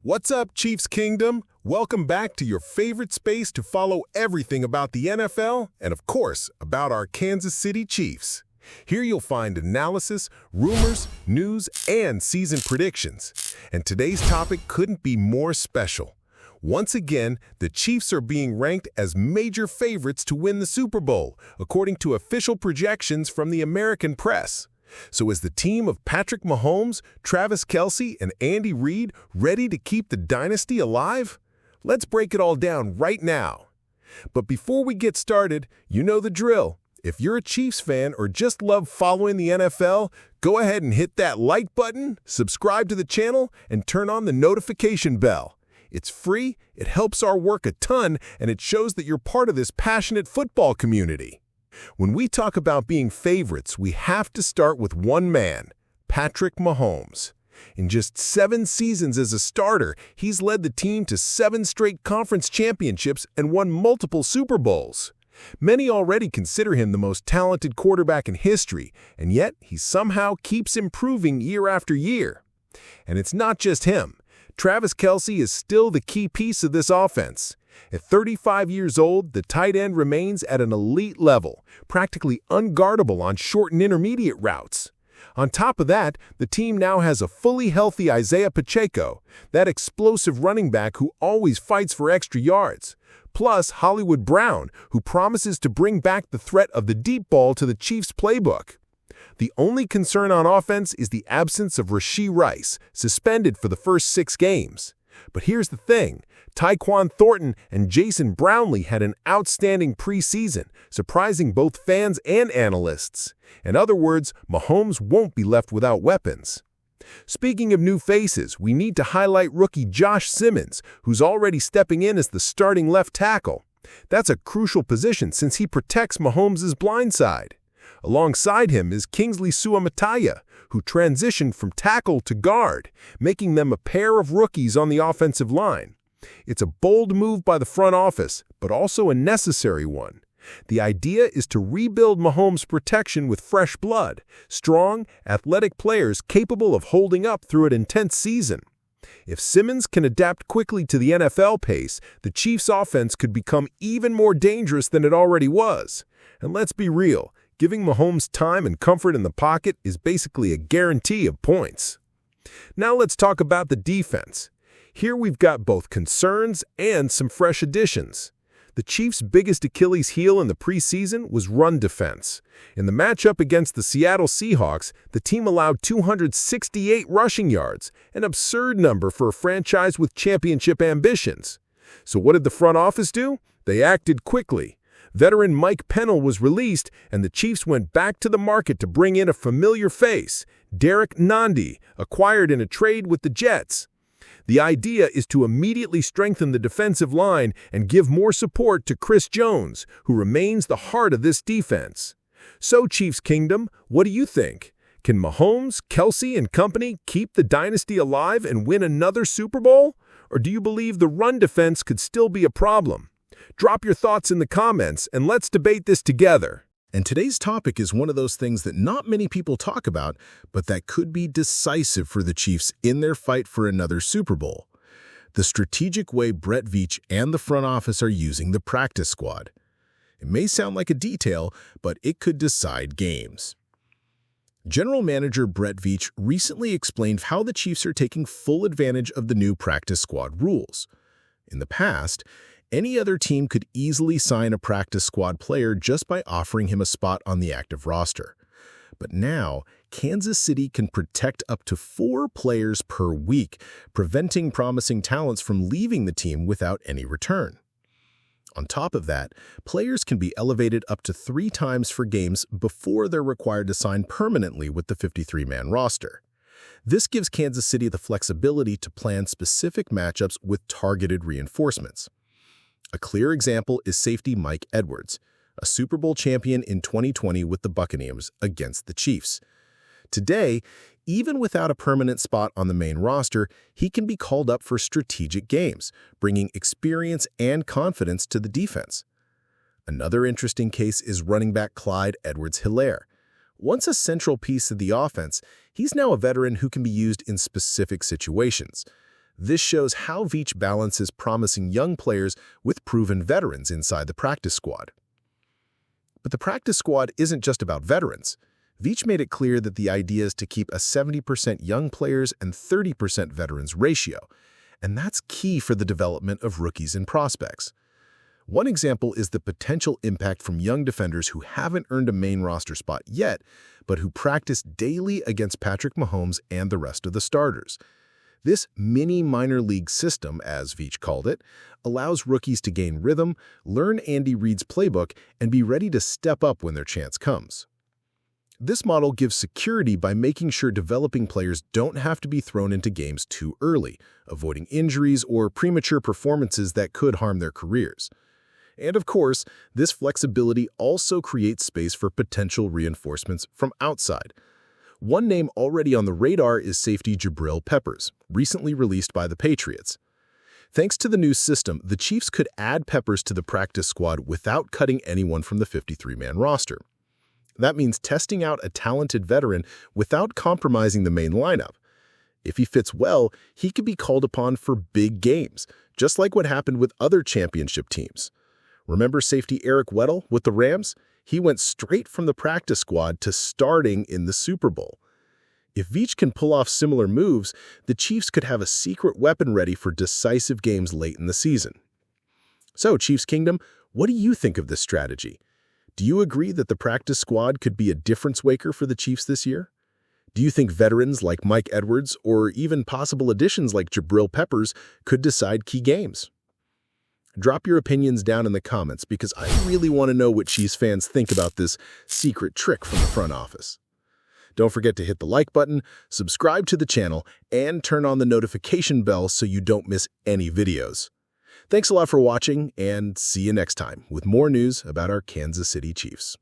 What's up, Chiefs Kingdom? Welcome back to your favorite space to follow everything about the NFL and, of course, about our Kansas City Chiefs. Here you'll find analysis, rumors, news, and season predictions. And today's topic couldn't be more special. Once again, the Chiefs are being ranked as major favorites to win the Super Bowl, according to official projections from the American press. So is the team of Patrick Mahomes, Travis Kelce, and Andy Reid ready to keep the dynasty alive? Let's break it all down right now. But before we get started, you know the drill. If you're a Chiefs fan or just love following the NFL, go ahead and hit that like button, subscribe to the channel, and turn on the notification bell. It's free, it helps our work a ton, and it shows that you're part of this passionate football community. When we talk about being favorites, we have to start with one man, Patrick Mahomes. In just 7 seasons as a starter, he's led the team to 7 straight conference championships and won multiple Super Bowls. Many already consider him the most talented quarterback in history, and yet he somehow keeps improving year after year. And it's not just him. Travis Kelce is still the key piece of this offense. At 35 years old, the tight end remains at an elite level, practically unguardable on short and intermediate routes. On top of that, the team now has a fully healthy Isaiah Pacheco, that explosive running back who always fights for extra yards, plus Hollywood Brown, who promises to bring back the threat of the deep ball to the Chiefs' playbook. The only concern on offense is the absence of Rashee Rice, suspended for the first 6 games. But here's the thing, Tyquan Thornton and Jason Brownlee had an outstanding preseason, surprising both fans and analysts. In other words, Mahomes won't be left without weapons. Speaking of new faces, we need to highlight rookie Josh Simmons, who's already stepping in as the starting left tackle. That's a crucial position since he protects Mahomes' blind side. Alongside him is Kingsley Suamataia, who transitioned from tackle to guard, making them a pair of rookies on the offensive line. It's a bold move by the front office, but also a necessary one. The idea is to rebuild Mahomes' protection with fresh blood, strong, athletic players capable of holding up through an intense season. If Simmons can adapt quickly to the NFL pace, the Chiefs' offense could become even more dangerous than it already was. And let's be real, giving Mahomes time and comfort in the pocket is basically a guarantee of points. Now let's talk about the defense. Here we've got both concerns and some fresh additions. The Chiefs' biggest Achilles heel in the preseason was run defense. In the matchup against the Seattle Seahawks, the team allowed 268 rushing yards, an absurd number for a franchise with championship ambitions. So what did the front office do? They acted quickly. Veteran Mike Pennell was released, and the Chiefs went back to the market to bring in a familiar face, Derek Nandi, acquired in a trade with the Jets. The idea is to immediately strengthen the defensive line and give more support to Chris Jones, who remains the heart of this defense. So, Chiefs Kingdom, what do you think? Can Mahomes, Kelce, and company keep the dynasty alive and win another Super Bowl? Or do you believe the run defense could still be a problem? Drop your thoughts in the comments and let's debate this together. And today's topic is one of those things that not many people talk about, but that could be decisive for the Chiefs in their fight for another Super Bowl. The strategic way Brett Veach and the front office are using the practice squad. It may sound like a detail, but it could decide games. General Manager Brett Veach recently explained how the Chiefs are taking full advantage of the new practice squad rules. In the past, any other team could easily sign a practice squad player just by offering him a spot on the active roster. But now, Kansas City can protect up to 4 players per week, preventing promising talents from leaving the team without any return. On top of that, players can be elevated up to 3 times for games before they're required to sign permanently with the 53-man roster. This gives Kansas City the flexibility to plan specific matchups with targeted reinforcements. A clear example is safety Mike Edwards, a Super Bowl champion in 2020 with the Buccaneers against the Chiefs. Today, even without a permanent spot on the main roster, he can be called up for strategic games, bringing experience and confidence to the defense. Another interesting case is running back Clyde Edwards-Helaire. Once a central piece of the offense, he's now a veteran who can be used in specific situations. This shows how Veach balances promising young players with proven veterans inside the practice squad. But the practice squad isn't just about veterans. Veach made it clear that the idea is to keep a 70% young players and 30% veterans ratio, and that's key for the development of rookies and prospects. One example is the potential impact from young defenders who haven't earned a main roster spot yet, but who practice daily against Patrick Mahomes and the rest of the starters. This mini minor league system, as Veach called it, allows rookies to gain rhythm, learn Andy Reid's playbook, and be ready to step up when their chance comes. This model gives security by making sure developing players don't have to be thrown into games too early, avoiding injuries or premature performances that could harm their careers. And of course, this flexibility also creates space for potential reinforcements from outside. One name already on the radar is safety Jabril Peppers, recently released by the Patriots. Thanks to the new system, the Chiefs could add Peppers to the practice squad without cutting anyone from the 53-man roster. That means testing out a talented veteran without compromising the main lineup. If he fits well, he could be called upon for big games, just like what happened with other championship teams. Remember safety Eric Weddle with the Rams? He went straight from the practice squad to starting in the Super Bowl. If Veach can pull off similar moves, the Chiefs could have a secret weapon ready for decisive games late in the season. So, Chiefs Kingdom, what do you think of this strategy? Do you agree that the practice squad could be a difference maker for the Chiefs this year? Do you think veterans like Mike Edwards or even possible additions like Jabril Peppers could decide key games? Drop your opinions down in the comments because I really want to know what Chiefs fans think about this secret trick from the front office. Don't forget to hit the like button, subscribe to the channel, and turn on the notification bell so you don't miss any videos. Thanks a lot for watching, and see you next time with more news about our Kansas City Chiefs.